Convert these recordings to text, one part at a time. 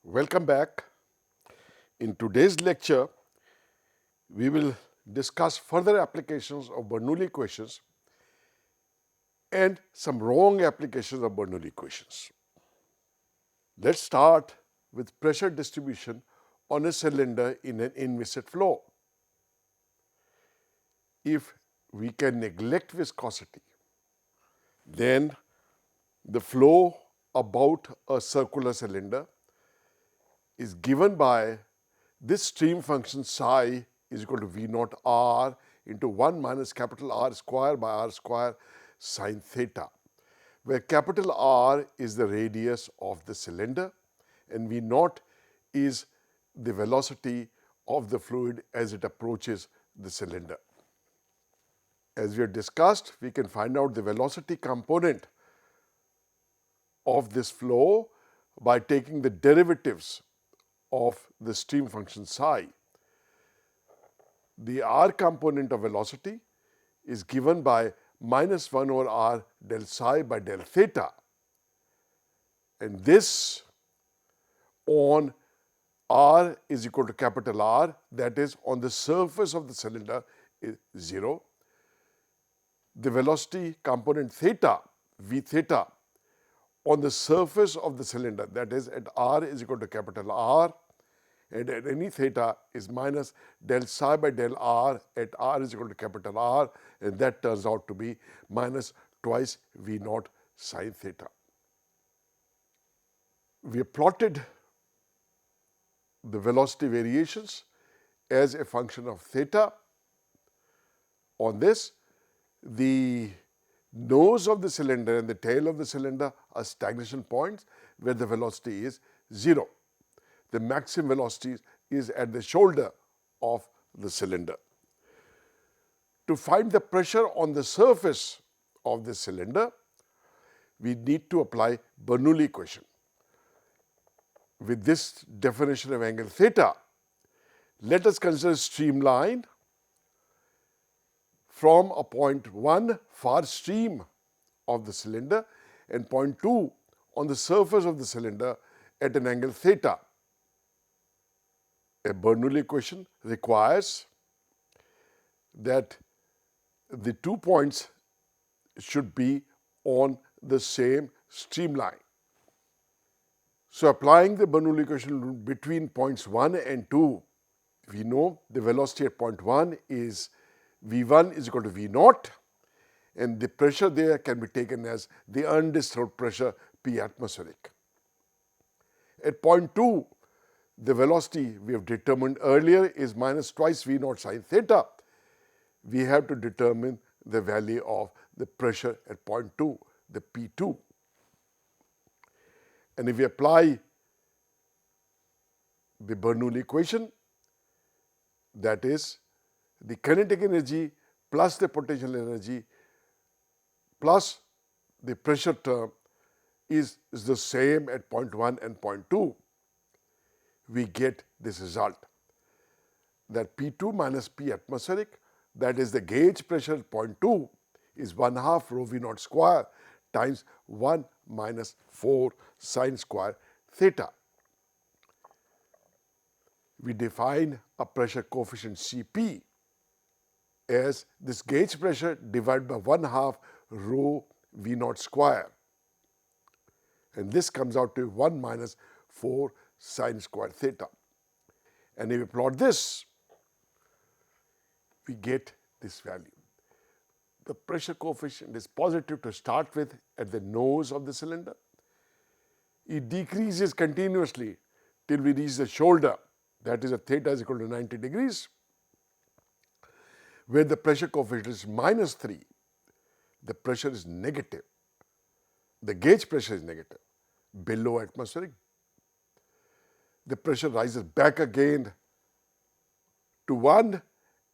Welcome back. In today's lecture, we will discuss further applications of Bernoulli equations and some wrong applications of Bernoulli equations. Let's start with pressure distribution on a cylinder in an inviscid flow. If we can neglect viscosity, then the flow about a circular cylinder is given by this stream function psi is equal to V naught R into 1 minus capital R square by R square sine theta, where capital R is the radius of the cylinder and V naught is the velocity of the fluid as it approaches the cylinder. As we have discussed, we can find out the velocity component of this flow by taking the derivatives of the stream function psi. The R component of velocity is given by minus 1 over R del psi by del theta, and this on R is equal to capital R, that is on the surface of the cylinder is 0. The velocity component theta, V theta, on the surface of the cylinder, that is at R is equal to capital R, and at any theta is minus del psi by del R at R is equal to capital R, and that turns out to be minus twice V naught sine theta. We have plotted the velocity variations as a function of theta. On this, the nose of the cylinder and the tail of the cylinder are stagnation points where the velocity is 0. The maximum velocity is at the shoulder of the cylinder. To find the pressure on the surface of the cylinder, we need to apply Bernoulli equation. With this definition of angle theta, let us consider streamline from a point 1 far stream of the cylinder and point 2 on the surface of the cylinder at an angle theta. A Bernoulli equation requires that the 2 points should be on the same streamline. So, applying the Bernoulli equation between points 1 and 2, we know the velocity at point 1 is V1 is equal to V naught, and the pressure there can be taken as the undisturbed pressure P atmospheric. At point 2, the velocity we have determined earlier is minus twice V naught sine theta. We have to determine the value of the pressure at point 2, the P2. And if we apply the Bernoulli equation, that is the kinetic energy plus the potential energy plus the pressure term is the same at point 1 and point 2, we get this result that P2 minus P atmospheric, that is the gauge pressure at point 2, is 1/2 rho V naught square times 1 minus 4 sine square theta. We define a pressure coefficient Cp as this gauge pressure divided by 1/2 rho V naught square, and this comes out to 1 minus 4 sine square theta. And if we plot this, we get this value. The pressure coefficient is positive to start with at the nose of the cylinder. It decreases continuously till we reach the shoulder, that is at theta is equal to 90 degrees, where the pressure coefficient is minus 3. The pressure is negative. The gauge pressure is negative, below atmospheric. The pressure rises back again to 1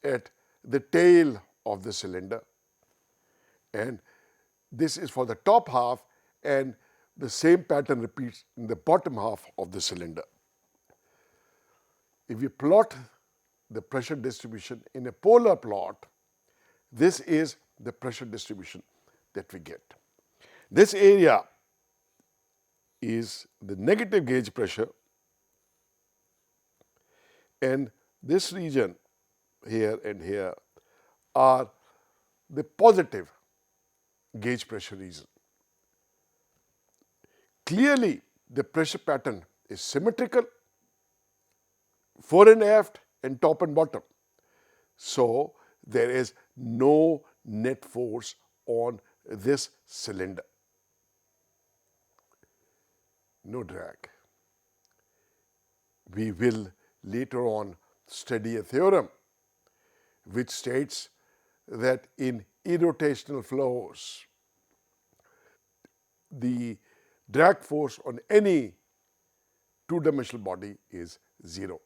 at the tail of the cylinder, and this is for the top half, and the same pattern repeats in the bottom half of the cylinder. If we plot the pressure distribution in a polar plot, this is the pressure distribution that we get. This area is the negative gauge pressure And this region here and here are the positive gauge pressure region. Clearly, the pressure pattern is symmetrical, fore and aft and top and bottom. So, there is no net force on this cylinder, no drag. We will later on study a theorem which states that in irrotational flows, the drag force on any two-dimensional body is zero.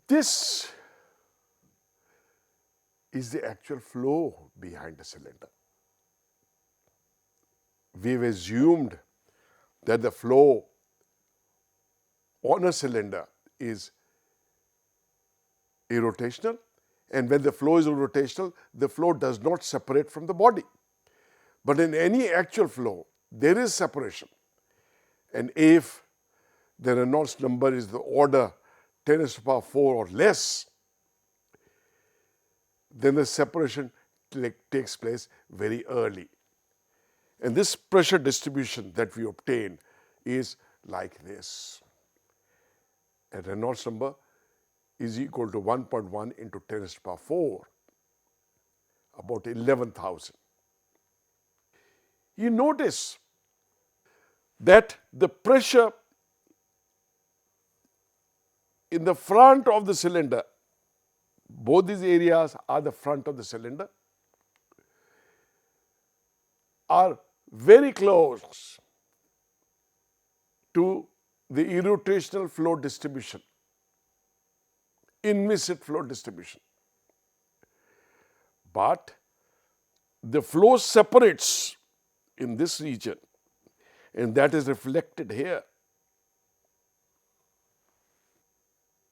This is the actual flow behind the cylinder. We've assumed that the flow on a cylinder is irrotational, and when the flow is irrotational, the flow does not separate from the body. But in any actual flow, there is separation. And if the Reynolds number is the order 10 to the power 4 or less, then the separation takes place very early. And this pressure distribution that we obtain is like this. A Reynolds number is equal to 1.1 into 10 to the power 4, about 11,000. You notice that the pressure in the front of the cylinder, both these areas are the front of the cylinder, are very close to the irrotational flow distribution, inviscid flow distribution. But the flow separates in this region, and that is reflected here.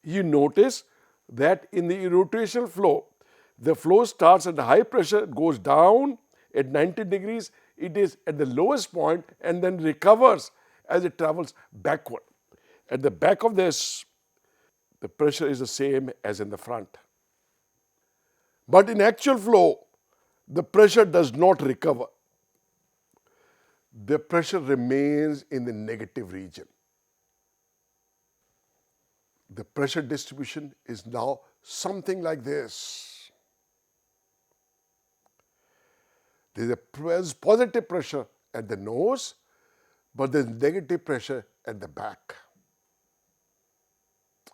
You notice that in the irrotational flow, the flow starts at high pressure, goes down at 90 degrees, it is at the lowest point and then recovers as it travels backward. At the back of this, the pressure is the same as in the front. But in actual flow, the pressure does not recover. The pressure remains in the negative region. The pressure distribution is now something like this. There is a positive pressure at the nose, but there is negative pressure at the back.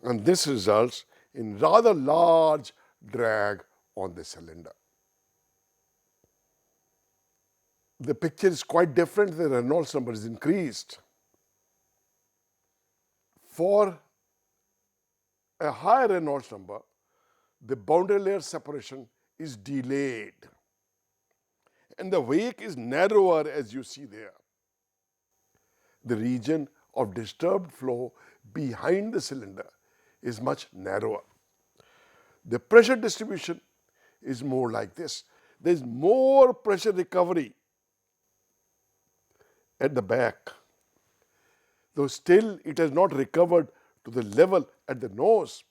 And this results in rather large drag on the cylinder. The picture is quite different. The Reynolds number is increased. For a higher Reynolds number, the boundary layer separation is delayed, and the wake is narrower, as you see there. The region of disturbed flow behind the cylinder is much narrower. The pressure distribution is more like this. There is more pressure recovery at the back, though still it has not recovered to the level at the nose,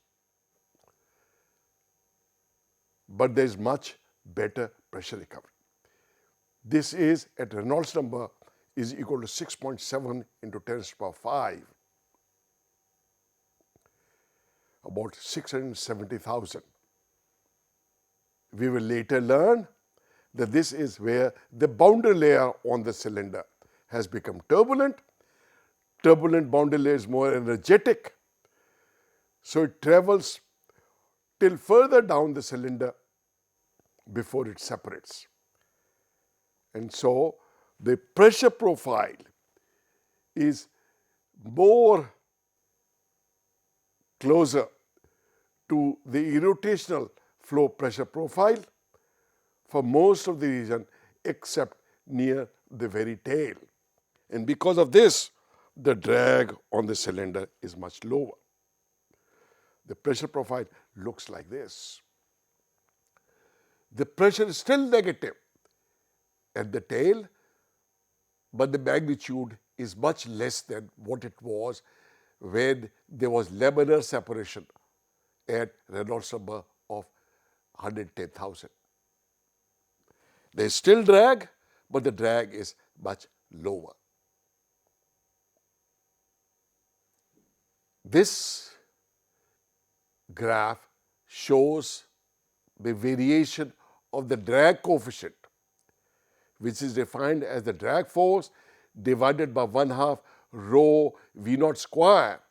but there is much better pressure recovery. This is at Reynolds number is equal to 6.7 into 10 to the power 5, about 670,000. We will later learn that this is where the boundary layer on the cylinder has become turbulent. Turbulent boundary layer is more energetic, so it travels till further down the cylinder before it separates. And so the pressure profile is more closer to the irrotational flow pressure profile for most of the region except near the very tail. And because of this, the drag on the cylinder is much lower. The pressure profile looks like this. The pressure is still negative at the tail, but the magnitude is much less than what it was when there was laminar separation at Reynolds number of 110,000. There is still drag, but the drag is much lower. This graph shows the variation of the drag coefficient, which is defined as the drag force divided by 1/2 rho V naught square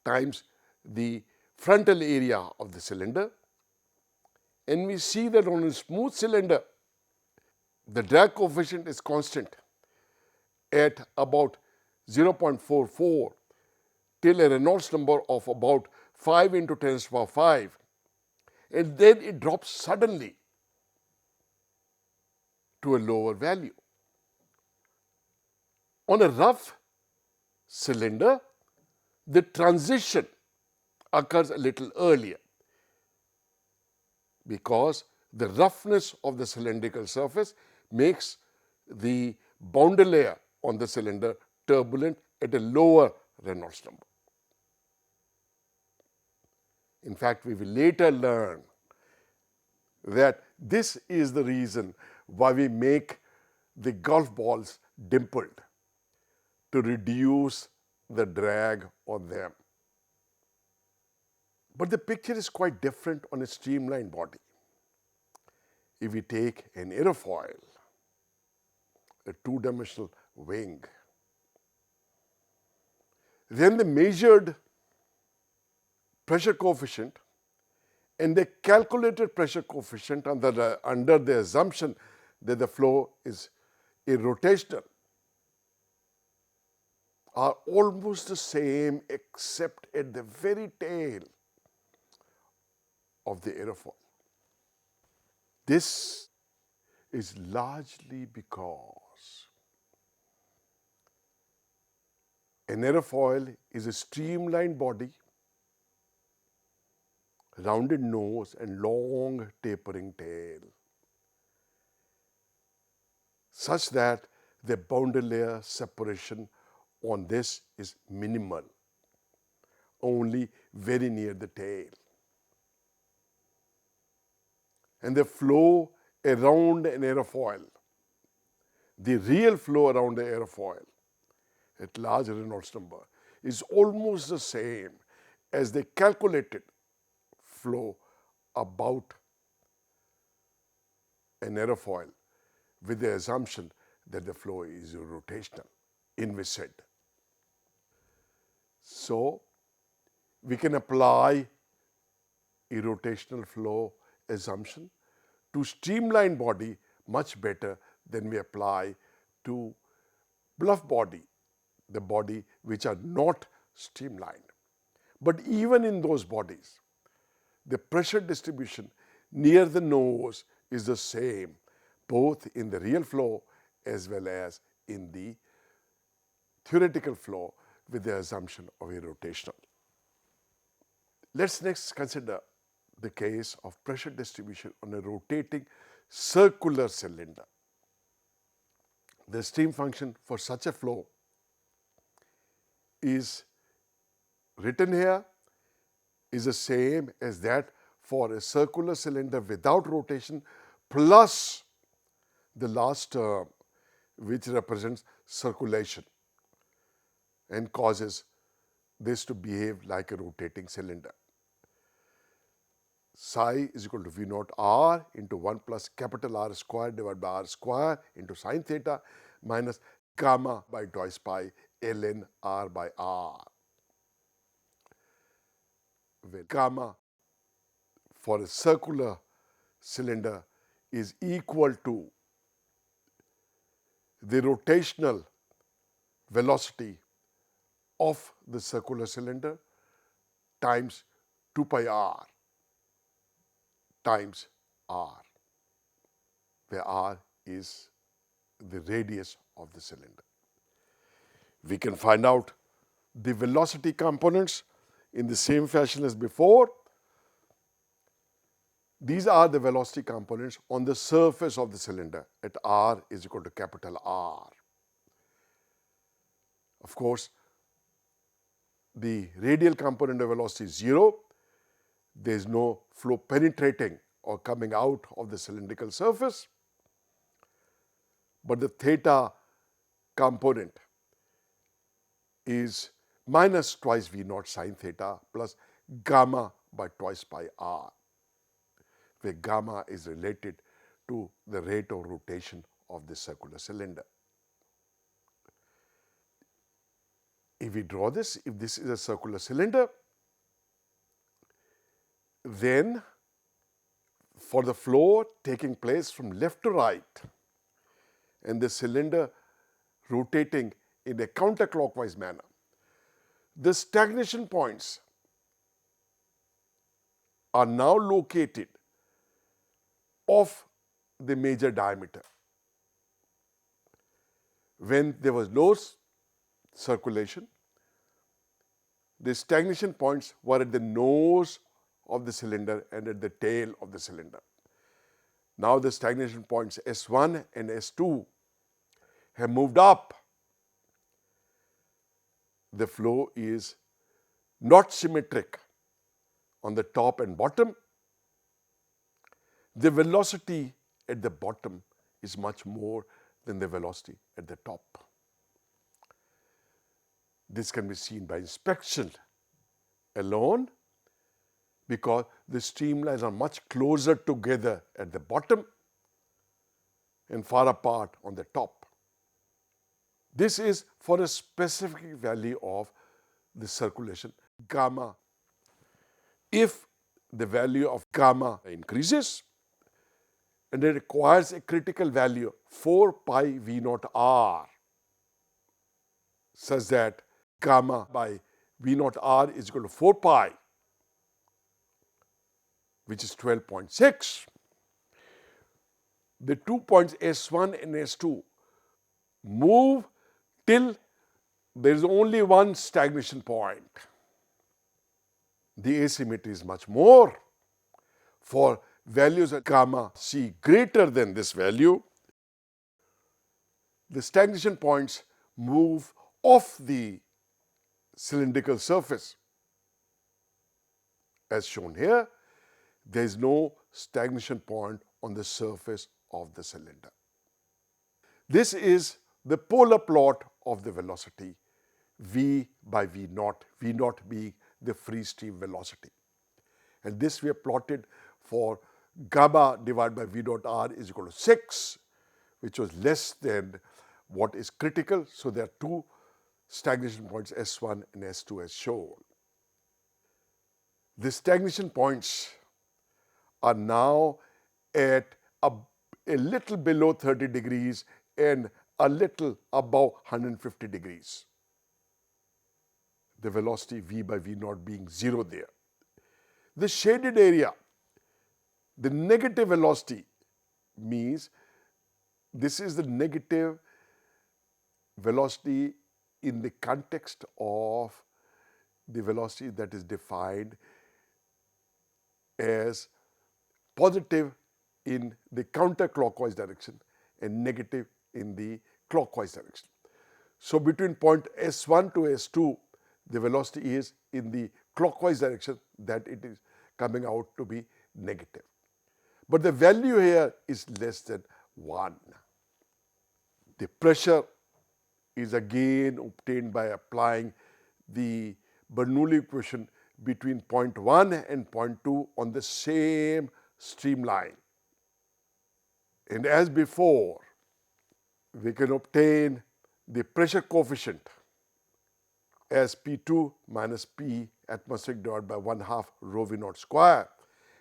times the frontal area of the cylinder. And we see that on a smooth cylinder, the drag coefficient is constant at about 0.44 till a Reynolds number of about 5 into 10 to the power 5, and then it drops suddenly to a lower value. On a rough cylinder, the transition occurs a little earlier because the roughness of the cylindrical surface makes the boundary layer on the cylinder turbulent at a lower Reynolds number. In fact, we will later learn that this is the reason why we make the golf balls dimpled, to reduce the drag on them. But the picture is quite different on a streamlined body. If we take an aerofoil, a two-dimensional wing, then the measured pressure coefficient and the calculated pressure coefficient under the assumption that the flow is irrotational are almost the same, except at the very tail of the aerofoil. This is largely because an aerofoil is a streamlined body, rounded nose and long tapering tail, such that the boundary layer separation on this is minimal, only very near the tail. And the flow around an aerofoil, the real flow around the aerofoil at large Reynolds number, is almost the same as the calculated flow about an aerofoil, with the assumption that the flow is rotational, inviscid. So we can apply a rotational flow assumption to streamlined body much better than we apply to bluff body, the body which are not streamlined. But even in those bodies, the pressure distribution near the nose is the same, both in the real flow as well as in the theoretical flow, with the assumption of a rotational. Let's next consider the case of pressure distribution on a rotating circular cylinder. The stream function for such a flow is written here, is the same as that for a circular cylinder without rotation, plus the last term, which represents circulation and causes this to behave like a rotating cylinder. Psi is equal to V naught R into 1 plus capital R square divided by R square into sine theta minus gamma by twice pi ln R by R, where gamma for a circular cylinder is equal to the rotational velocity of the circular cylinder times 2 pi R times R, where R is the radius of the cylinder. We can find out the velocity components in the same fashion as before. These are the velocity components on the surface of the cylinder at R is equal to capital R. Of course, the radial component of velocity is 0. There is no flow penetrating or coming out of the cylindrical surface, but the theta component is minus twice V naught sine theta plus gamma by twice pi r, where gamma is related to the rate of rotation of the circular cylinder. If we draw this, if this is a circular cylinder, then for the flow taking place from left to right and the cylinder rotating in a counterclockwise manner, the stagnation points are now located off the major diameter. When there was no circulation, the stagnation points were at the nose of the cylinder and at the tail of the cylinder. Now the stagnation points S1 and S2 have moved up. The flow is not symmetric on the top and bottom. The velocity at the bottom is much more than the velocity at the top. This can be seen by inspection alone, because the streamlines are much closer together at the bottom and far apart on the top. This is for a specific value of the circulation gamma. If the value of gamma increases and it requires a critical value 4 pi V naught r, such that gamma by V naught r is equal to 4 pi, which is 12.6. The 2 points S1 and S2 move till there is only one stagnation point. The asymmetry is much more. For values of gamma c greater than this value, the stagnation points move off the cylindrical surface. As shown here, there is no stagnation point on the surface of the cylinder. This is the polar plot of the velocity v by v naught being the free stream velocity. And this we have plotted for gamma divided by v naught r is equal to 6, which was less than what is critical. So there are two stagnation points S1 and S2 as shown. The stagnation points are now at a little below 30 degrees and a little above 150 degrees. The velocity v by v naught being 0 there. The shaded area, the negative velocity, means this is the negative velocity in the context of the velocity that is defined as positive in the counterclockwise direction and negative in the clockwise direction. So between point S1 to S2, the velocity is in the clockwise direction, that it is coming out to be negative. But the value here is less than 1. The pressure is again obtained by applying the Bernoulli equation between point 1 and point 2 on the same streamline. And as before, we can obtain the pressure coefficient as P2 minus P atmospheric divided by 1/2 rho V naught square,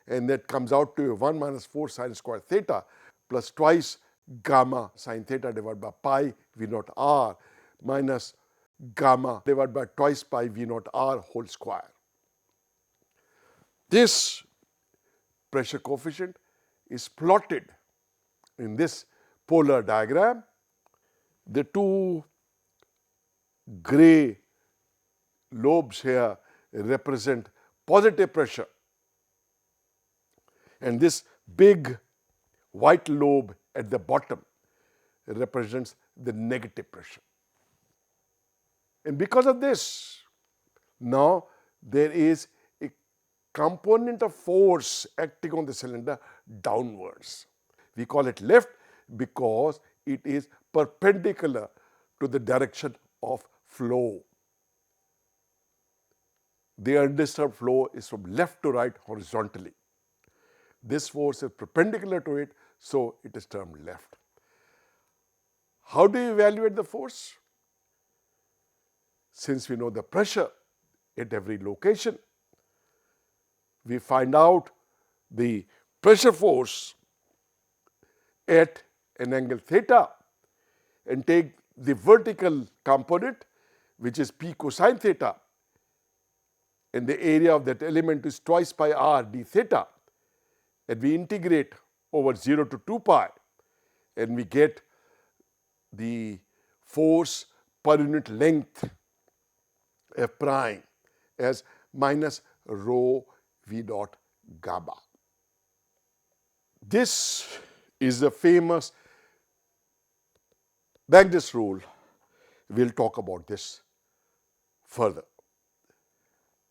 and that comes out to 1 minus 4 sine square theta plus twice gamma sine theta divided by pi V naught r minus gamma divided by twice pi V naught r whole square. This pressure coefficient is plotted in this polar diagram. The two gray lobes here represent positive pressure, and this big white lobe at the bottom represents the negative pressure. And because of this, Now there is a component of force acting on the cylinder downwards. We call it lift because it is perpendicular to the direction of flow. The undisturbed flow is from left to right horizontally. This force is perpendicular to it, so it is termed lift. How do you evaluate the force? Since we know the pressure at every location, we find out the pressure force at an angle theta and take the vertical component, which is P cosine theta, and the area of that element is twice pi r d theta, and we integrate over 0 to 2 pi, and we get the force per unit length F prime as minus rho v dot gamma. This is the famous Magnus rule. We'll talk about this further.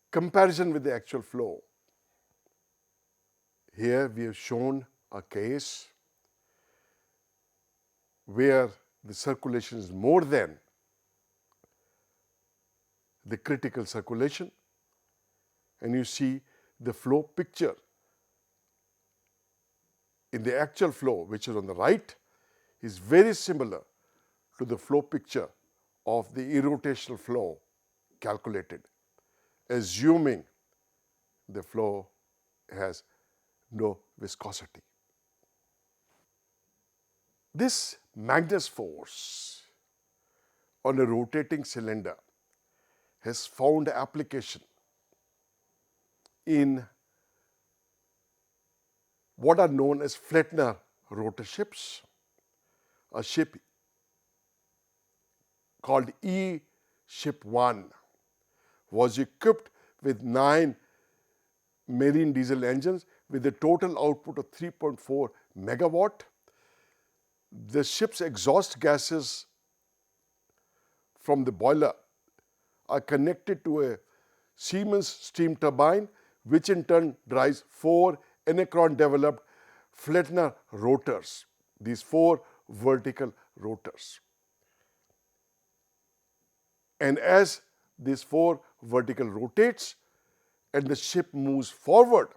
Comparison with the actual flow. Here we have shown a case where the circulation is more than the critical circulation, and you see the flow picture. In the actual flow, which is on the right, is very similar to the flow picture of the irrotational flow calculated, assuming the flow has no viscosity. This Magnus force on a rotating cylinder has found application in what are known as Flettner rotor ships. A ship called E Ship 1 was equipped with 9 marine diesel engines with a total output of 3.4 megawatt. The ship's exhaust gases from the boiler are connected to a Siemens steam turbine, which in turn drives 4 Enacron developed Flettner rotors, these 4 vertical rotors. And as these 4 vertical rotates and the ship moves forward,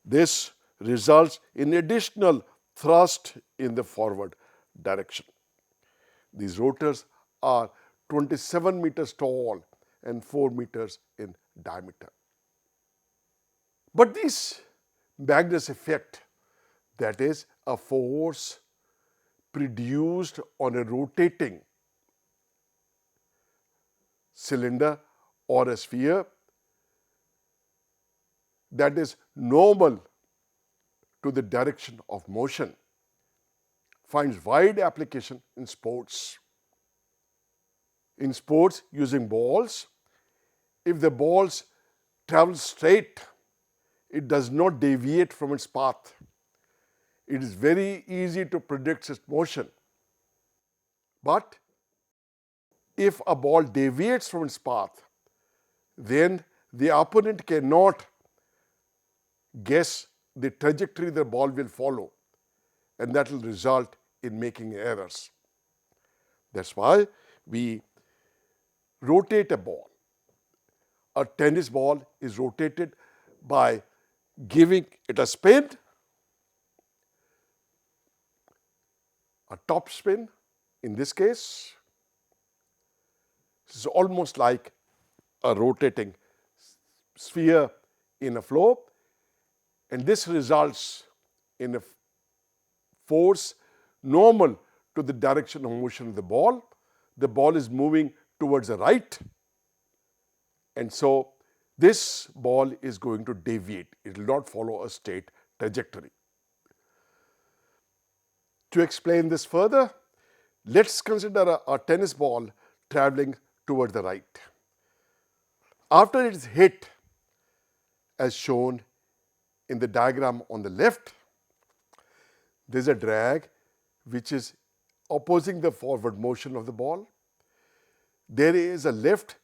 this results in additional thrust in the forward direction. These rotors are 27 meters tall and 4 meters in diameter. But this Magnus effect, that is a force produced on a rotating cylinder or a sphere, that is normal to the direction of motion, finds wide application in sports. In sports using balls, if the balls travel straight, it does not deviate from its path. It is very easy to predict its motion. But if a ball deviates from its path, then the opponent cannot guess the trajectory the ball will follow, and that will result in making errors. That's why we rotate a ball. A tennis ball is rotated by giving it a spin, a top spin in this case. This is almost like a rotating sphere in a flow, and this results in a force normal to the direction of motion of the ball. The ball is moving towards the right, and so this ball is going to deviate. It will not follow a straight trajectory. To explain this further, let's consider a tennis ball traveling towards the right. After it is hit, as shown in the diagram on the left, there is a drag which is opposing the forward motion of the ball. There is a lift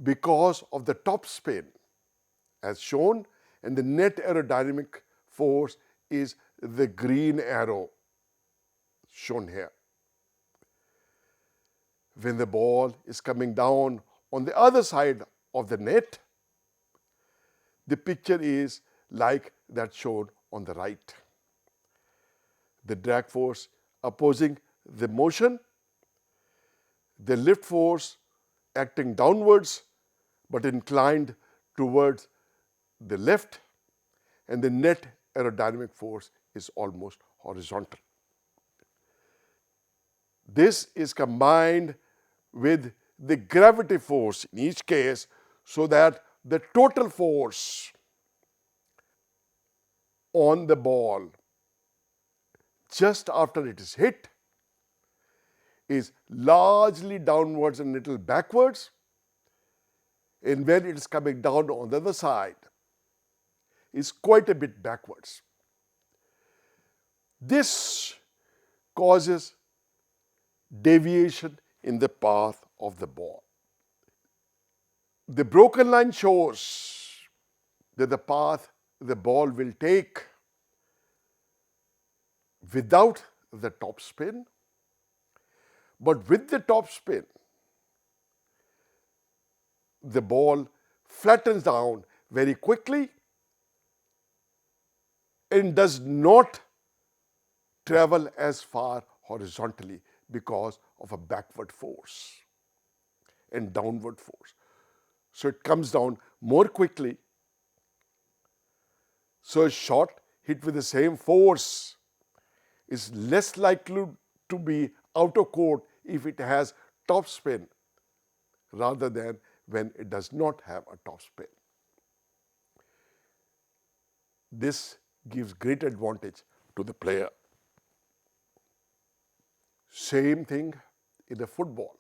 because of the top spin as shown, and the net aerodynamic force is the green arrow shown here. When the ball is coming down on the other side of the net, the picture is like that shown on the right. The drag force opposing the motion, the lift force acting downwards but inclined towards the left, and the net aerodynamic force is almost horizontal. This is combined with the gravity force in each case so that the total force on the ball just after it is hit is largely downwards and little backwards, and when it is coming down on the other side is quite a bit backwards. This causes deviation in the path of the ball. The broken line shows that the path the ball will take without the top spin, but with the top spin, the ball flattens down very quickly and does not travel as far horizontally because of a backward force and downward force. So it comes down more quickly. So a shot hit with the same force is less likely to be out of court if it has top spin rather than when it does not have a top spin. This gives great advantage to the player. Same thing in the football.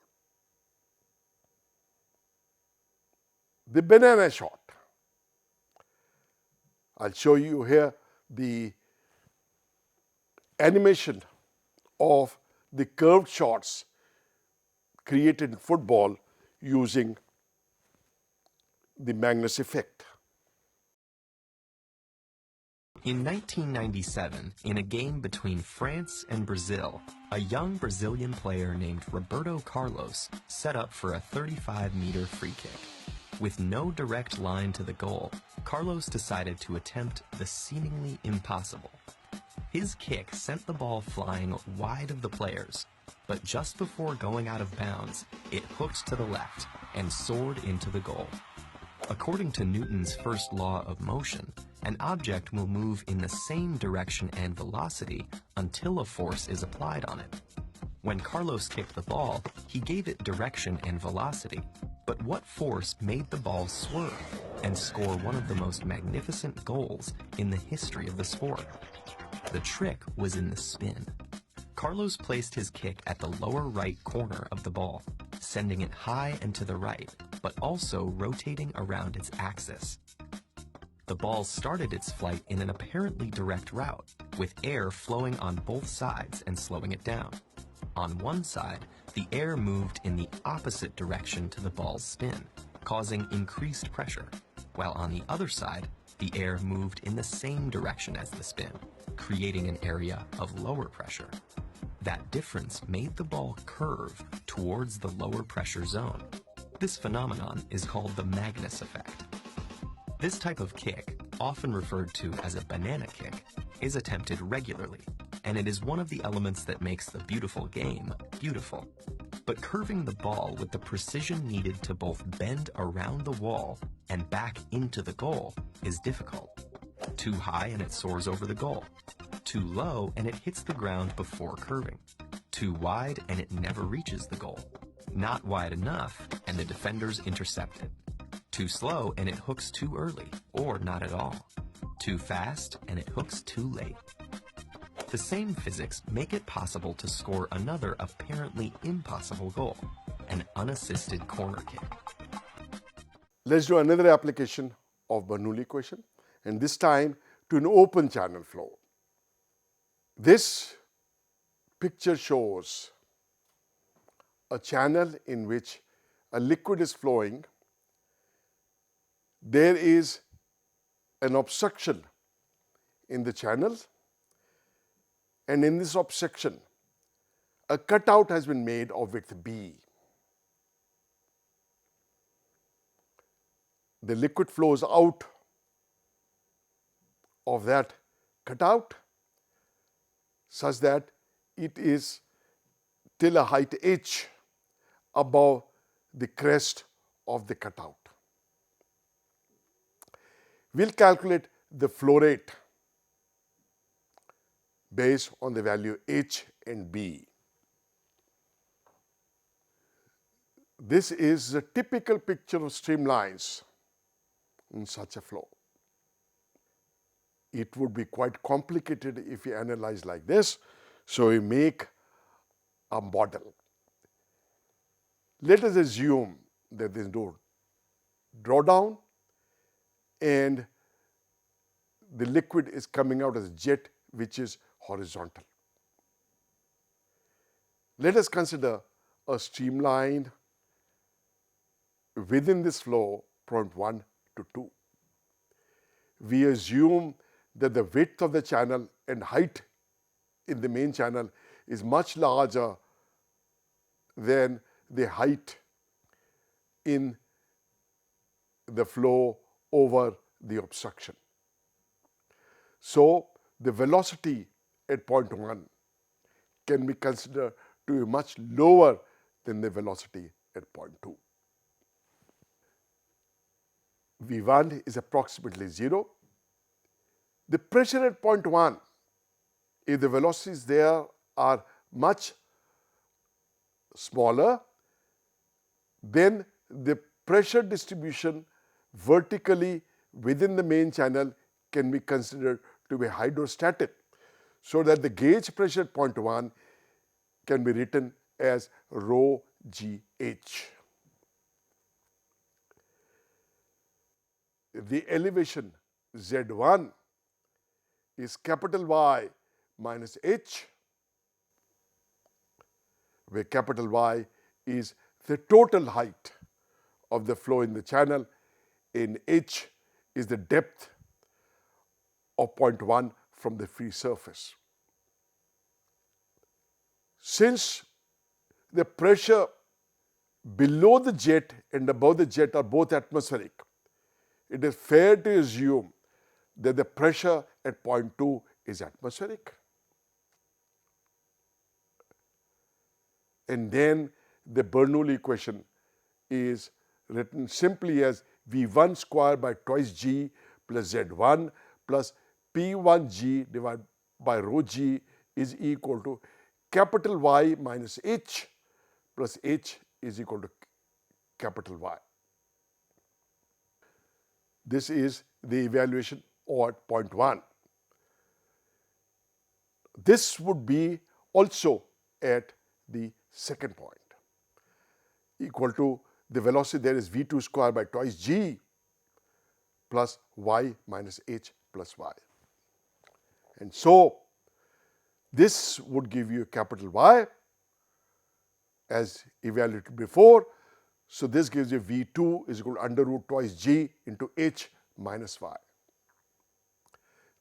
The banana shot. I'll show you here the animation of the curved shots created in football using the Magnus effect. In 1997, in a game between France and Brazil, a young Brazilian player named Roberto Carlos set up for a 35-meter free kick. With no direct line to the goal, Carlos decided to attempt the seemingly impossible. His kick sent the ball flying wide of the players, but just before going out of bounds, it hooked to the left and soared into the goal. According to Newton's first law of motion, an object will move in the same direction and velocity until a force is applied on it. When Carlos kicked the ball, he gave it direction and velocity, but what force made the ball swerve and score one of the most magnificent goals in the history of the sport? The trick was in the spin. Carlos placed his kick at the lower right corner of the ball, sending it high and to the right, but also rotating around its axis. The ball started its flight in an apparently direct route, with air flowing on both sides and slowing it down. On one side, the air moved in the opposite direction to the ball's spin, causing increased pressure, while on the other side, the air moved in the same direction as the spin, creating an area of lower pressure. That difference made the ball curve towards the lower pressure zone. This phenomenon is called the Magnus effect. This type of kick, often referred to as a banana kick, is attempted regularly, and it is one of the elements that makes the beautiful game beautiful. But curving the ball with the precision needed to both bend around the wall and back into the goal is difficult. Too high and it soars over the goal. Too low and it hits the ground before curving. Too wide and it never reaches the goal. Not wide enough and the defenders intercept it. Too slow and it hooks too early, or not at all. Too fast and it hooks too late. The same physics make it possible to score another apparently impossible goal, an unassisted corner kick. Let's do another application of Bernoulli equation, and this time to an open channel flow. This picture shows a channel in which a liquid is flowing there is an obstruction in the channel, and in this obstruction a cutout has been made of width B. The liquid flows out of that cutout such that it is till a height h above the crest of the cutout. We'll calculate the flow rate based on the value h and b. This is a typical picture of streamlines in such a flow. It would be quite complicated if we analyze like this, so we make a model. Let us assume that there is no drawdown and the liquid is coming out as a jet which is horizontal. Let us consider a streamline within this flow point 1 to 2. We assume that the width of the channel and height in the main channel is much larger than the height in the flow over the obstruction. So the velocity at point 1 can be considered to be much lower than the velocity at point 2. V1 is approximately 0. The pressure at point 1, if the velocities there are much smaller, then the pressure distribution vertically within the main channel can be considered to be hydrostatic, so that the gauge pressure at point 1 can be written as rho GH. The elevation Z1 is capital Y minus H, where capital Y is the total height of the flow in the channel, and H is the depth of point 1 from the free surface. Since the pressure below the jet and above the jet are both atmospheric, it is fair to assume that the pressure at point 2 is atmospheric. And then the Bernoulli equation is written simply as V1 square by twice G plus Z1 plus P1G divided by rho G is equal to capital Y minus H plus H is equal to capital Y. This is the evaluation at point 1. This would be also at the second point, equal to the velocity there is V2 square by twice G plus Y minus H plus Y. And so this would give you capital Y as evaluated before. So this gives you V2 is equal to under root twice G into H minus Y.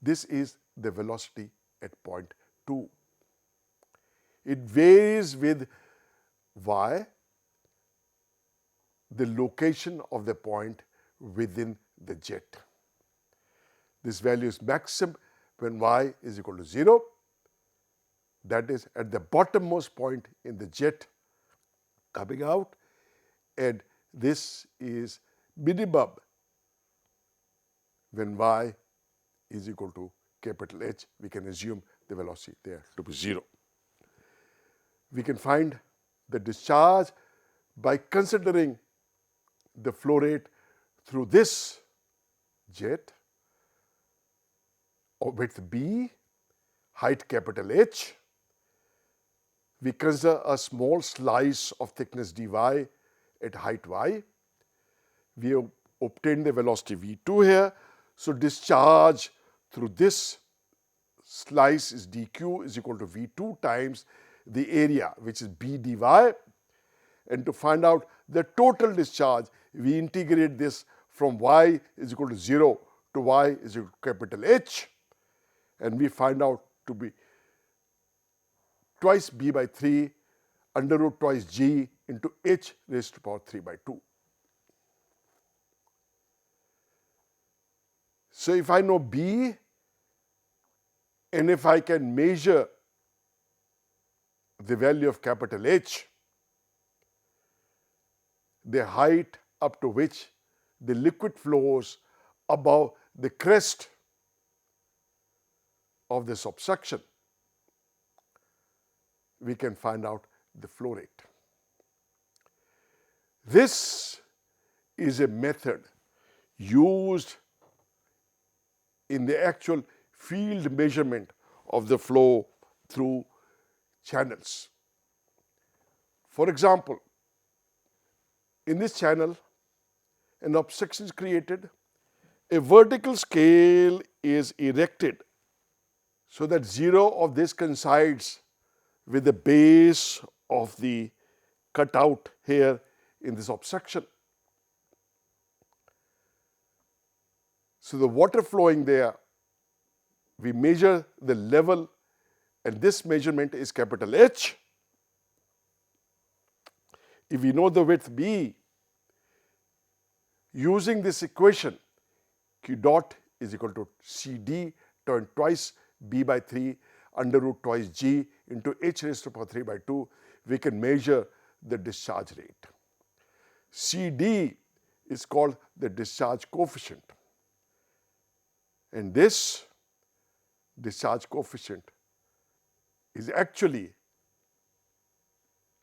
This is the velocity at point 2. It varies with Y, the location of the point within the jet. This value is maximum when Y is equal to 0. That is at the bottommost point in the jet coming out, and this is minimum when Y is equal to capital H. We can assume the velocity there to be 0. We can find the discharge by considering the flow rate through this jet of width B, height capital H. We consider a small slice of thickness dy at height y. We have obtained the velocity v2 here. So discharge through this slice is dq is equal to v2 times the area, which is b dy. And to find out the total discharge, we integrate this from y is equal to 0 to y is equal to capital H, and we find out to be twice b by 3 under root twice g into h raised to power 3 by 2. So if I know b and if I can measure the value of capital H, the height up to which the liquid flows above the crest of this obstruction, we can find out the flow rate. This is a method used in the actual field measurement of the flow through channels. For example, in this channel, an obstruction is created, a vertical scale is erected so that 0 of this coincides with the base of the cutout here in this obstruction. So the water flowing there, we measure the level, and this measurement is capital H. If we know the width b, using this equation, q dot is equal to cd times twice b by 3 under root twice g into h raised to power 3 by 2, we can measure the discharge rate. CD is called the discharge coefficient, and this discharge coefficient is actually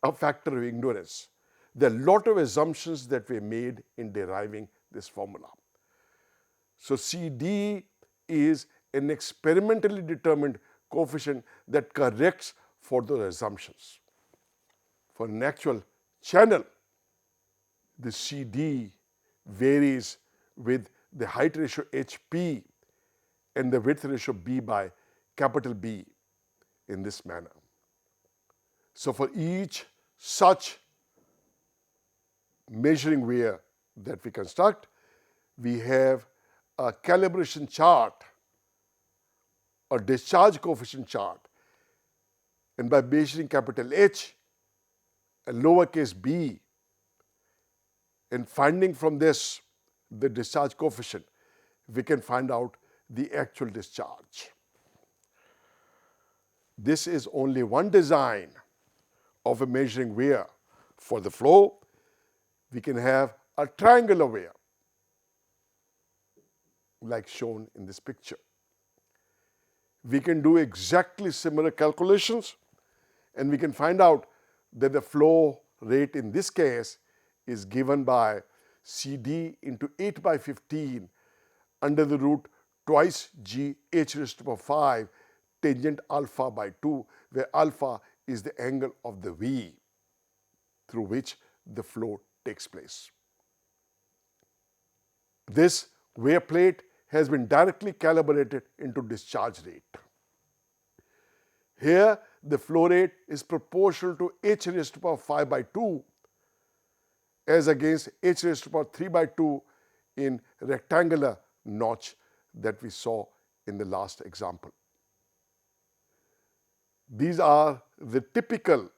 a factor of ignorance. There are a lot of assumptions that were made in deriving this formula. So CD is an experimentally determined coefficient that corrects for those assumptions. For an actual channel, the CD varies with the height ratio HP and the width ratio B by capital B in this manner. So for each such measuring weir that we construct, we have a calibration chart, a discharge coefficient chart, and by measuring capital H and lowercase b and finding from this the discharge coefficient, we can find out the actual discharge. This is only one design of a measuring weir. For the flow, we can have a triangular weir like shown in this picture. We can do exactly similar calculations, and we can find out that the flow rate in this case is given by CD into 8 by 15 under the root twice g h raised to the power 5 tangent alpha by 2, where alpha is the angle of the V through which the flow takes place. This weir plate has been directly calibrated into discharge rate. Here, the flow rate is proportional to h raised to the power 5 by 2 as against h raised to the power 3 by 2 in rectangular notch that we saw in the last example. These are the typical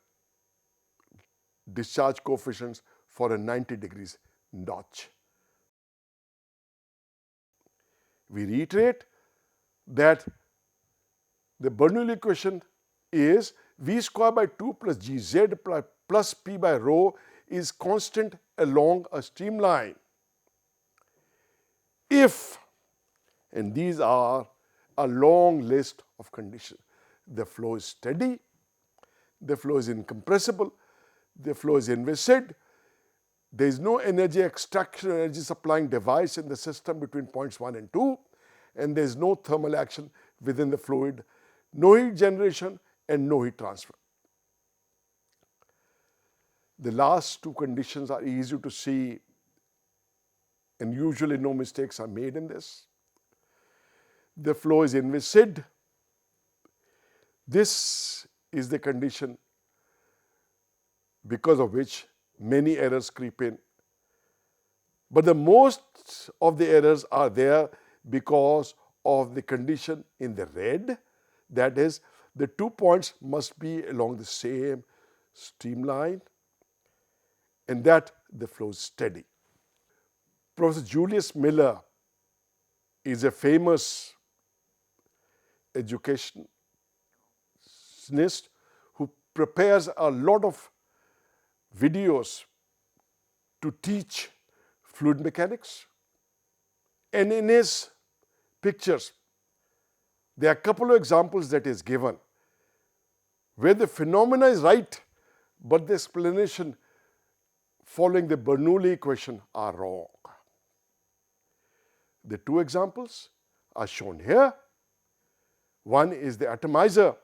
discharge coefficients for a 90 degrees notch. We reiterate that the Bernoulli equation is v square by 2 plus gz plus p by rho is constant along a streamline if, and these are a long list of conditions, the flow is steady, the flow is incompressible, the flow is inviscid, there is no energy extraction or energy supplying device in the system between points 1 and 2, and there is no thermal action within the fluid, no heat generation and no heat transfer. The last two conditions are easy to see, and usually no mistakes are made in this. The flow is inviscid. This is the condition because of which many errors creep in. But the most of the errors are there because of the condition in the red, that is, the 2 points must be along the same streamline, and that the flow is steady. Professor Julius Miller is a famous educationist who prepares a lot of videos to teach fluid mechanics. And in his pictures, there are a couple of examples that is given where the phenomena is right, but the explanation following the Bernoulli equation are wrong. The two examples are shown here. One is the atomizer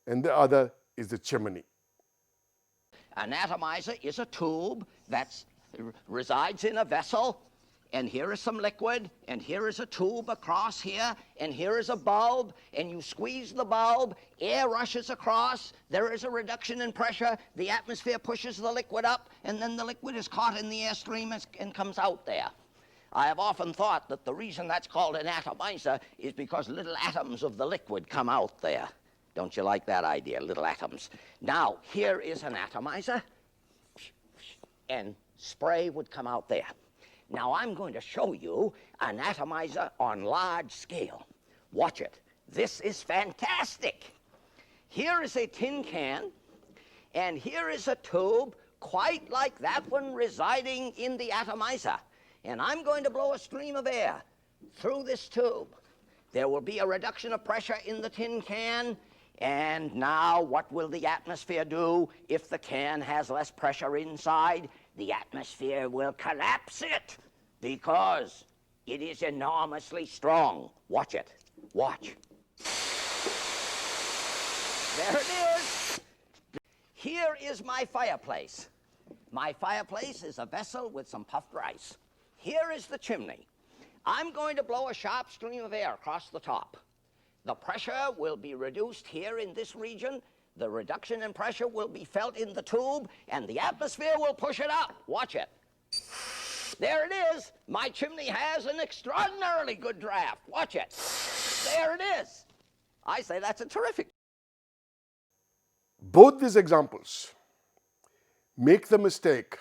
and the other is the chimney. An atomizer is a tube that resides in a vessel, and here is some liquid, and here is a tube across here, and here is a bulb, and you squeeze the bulb, air rushes across, there is a reduction in pressure, the atmosphere pushes the liquid up, and then the liquid is caught in the airstream and comes out there. I have often thought that the reason that's called an atomizer is because little atoms of the liquid come out there. Don't you like that idea, little atoms? Now, here is an atomizer, and spray would come out there. Now, I'm going to show you an atomizer on large scale. Watch it. This is fantastic. Here is a tin can, and here is a tube quite like that one residing in the atomizer. And I'm going to blow a stream of air through this tube. There will be a reduction of pressure in the tin can. And now what will the atmosphere do if the can has less pressure inside? The atmosphere will collapse it because it is enormously strong. Watch it. Watch. There it is. Here is my fireplace. My fireplace is a vessel with some puffed rice. Here is the chimney. I'm going to blow a sharp stream of air across the top. The pressure will be reduced here in this region. The reduction in pressure will be felt in the tube, and the atmosphere will push it up. Watch it. There it is. My chimney has an extraordinarily good draft. Watch it. There it is. I say that's a terrific. Both these examples make the mistake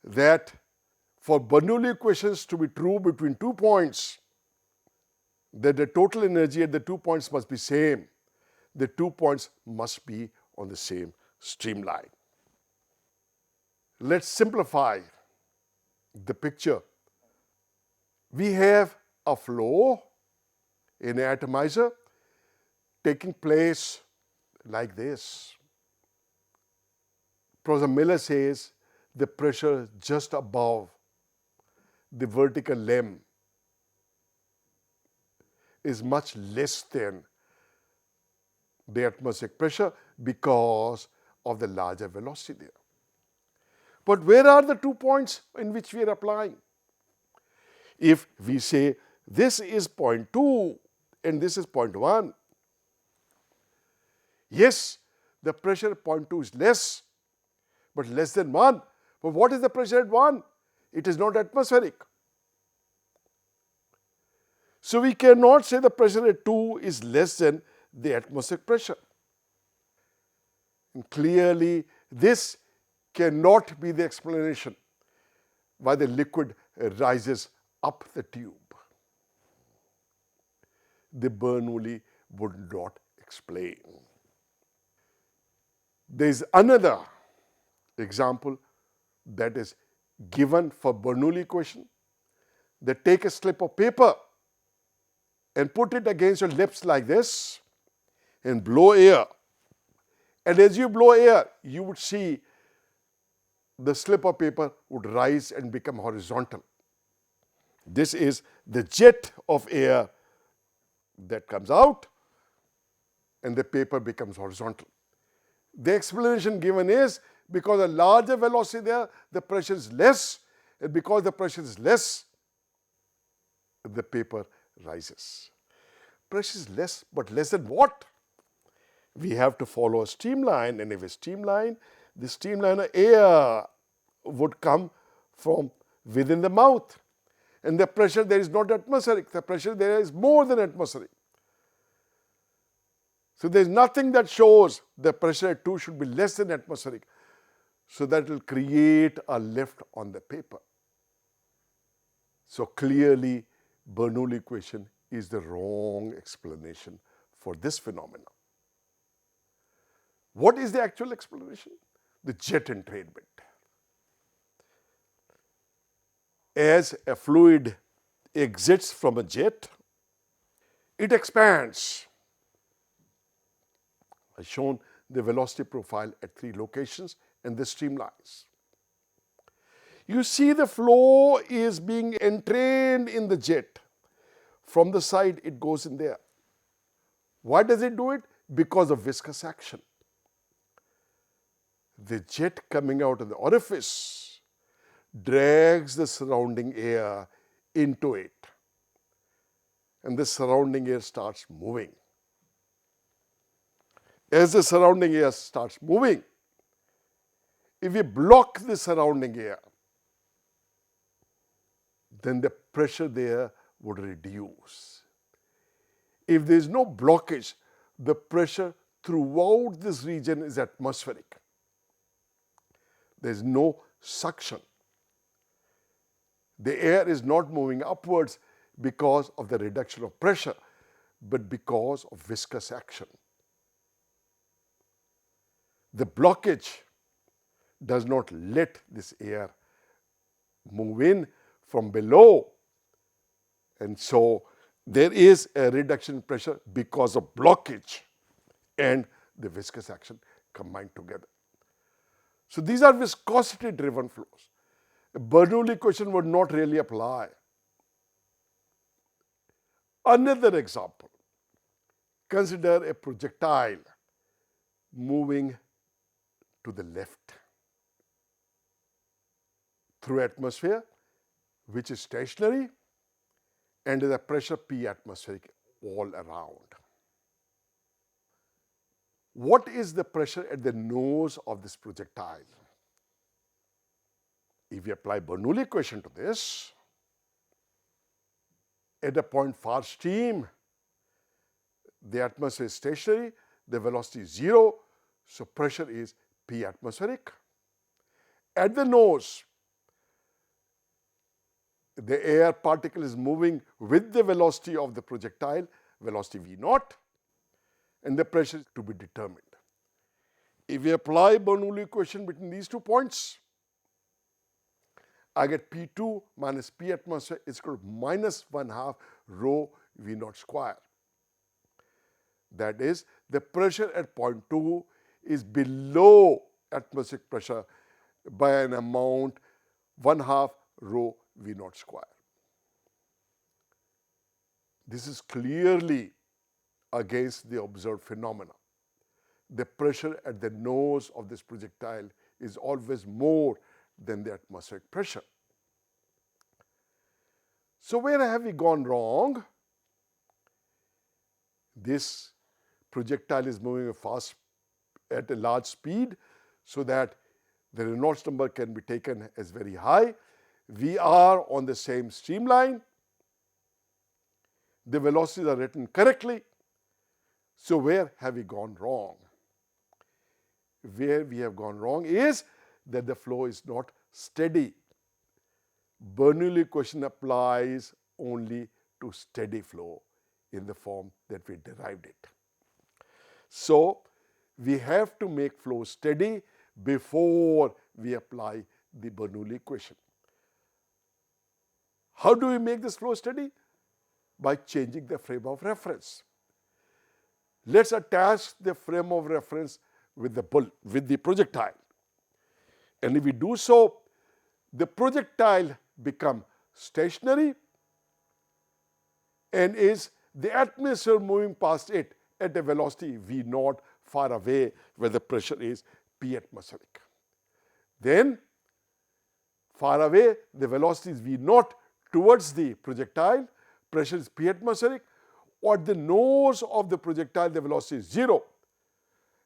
that for Bernoulli equations to be true between 2 points, that the total energy at the 2 points must be same. The 2 points must be on the same streamline. Let's simplify the picture. We have a flow in an atomizer taking place like this. Professor Miller says the pressure just above the vertical limb is much less than the atmospheric pressure because of the larger velocity there. But where are the 2 points in which we are applying? If we say this is point 2 and this is point 1, yes, the pressure at point 2 is less, but less than 1. But what is the pressure at 1? It is not atmospheric. So we cannot say the pressure at 2 is less than the atmospheric pressure. And clearly, this cannot be the explanation why the liquid rises up the tube. The Bernoulli would not explain. There is another example that is given for Bernoulli equation. They take a slip of paper and put it against your lips like this and blow air. And as you blow air, you would see the slip of paper would rise and become horizontal. This is the jet of air that comes out and the paper becomes horizontal. The explanation given is because a larger velocity there, the pressure is less, and because the pressure is less, the paper rises. Pressure is less, but less than what? We have to follow a streamline, and if a streamline, the streamline of air would come from within the mouth. And the pressure there is not atmospheric. The pressure there is more than atmospheric. So there is nothing that shows the pressure at 2 should be less than atmospheric. So that will create a lift on the paper. So clearly, Bernoulli equation is the wrong explanation for this phenomenon. What is the actual explanation? The jet entrainment. As a fluid exits from a jet, it expands. I've shown the velocity profile at 3 locations and the streamlines. You see the flow is being entrained in the jet. From the side, it goes in there. Why does it do it? Because of viscous action. The jet coming out of the orifice drags the surrounding air into it. And the surrounding air starts moving. As the surrounding air starts moving, if we block the surrounding air, then the pressure there would reduce. If there is no blockage, the pressure throughout this region is atmospheric. There is no suction. The air is not moving upwards because of the reduction of pressure, but because of viscous action. The blockage does not let this air move in from below, and so there is a reduction in pressure because of blockage and the viscous action combined together. So these are viscosity driven flows. A Bernoulli equation would not really apply. Another example, consider a projectile moving to the left through atmosphere, which is stationary, and the pressure P atmospheric all around. What is the pressure at the nose of this projectile? If we apply Bernoulli equation to this, at a point far stream, the atmosphere is stationary, the velocity is 0, so pressure is P atmospheric. At the nose, the air particle is moving with the velocity of the projectile, velocity V0, and the pressure is to be determined. If we apply Bernoulli equation between these 2 points, I get P2 minus P atmosphere is equal to minus 1/2 rho V0 square. That is, the pressure at point 2 is below atmospheric pressure by an amount 1/2 rho V0 square. This is clearly against the observed phenomena. The pressure at the nose of this projectile is always more than the atmospheric pressure. So where have we gone wrong? This projectile is moving fast at a large speed so that the Reynolds number can be taken as very high. We are on the same streamline. The velocities are written correctly. So where have we gone wrong? Where we have gone wrong is that the flow is not steady. Bernoulli equation applies only to steady flow in the form that we derived it. So we have to make flow steady before we apply the Bernoulli equation. How do we make this flow steady? By changing the frame of reference. Let's attach the frame of reference with the projectile. And if we do so, the projectile becomes stationary and is the atmosphere moving past it at a velocity V0 far away where the pressure is P atmospheric. Then far away the velocity is V0 towards the projectile, pressure is P atmospheric, or at the nose of the projectile the velocity is 0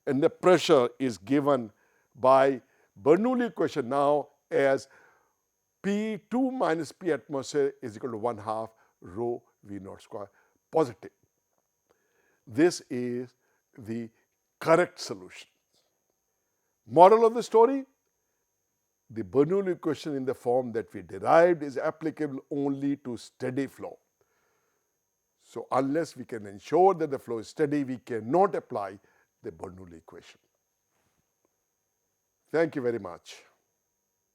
and the pressure is given by Bernoulli equation now as P2 minus P atmosphere is equal to 1/2 rho V naught square positive. This is the correct solution. Moral of the story, the Bernoulli equation in the form that we derived is applicable only to steady flow. So unless we can ensure that the flow is steady, we cannot apply the Bernoulli equation. Thank you very much.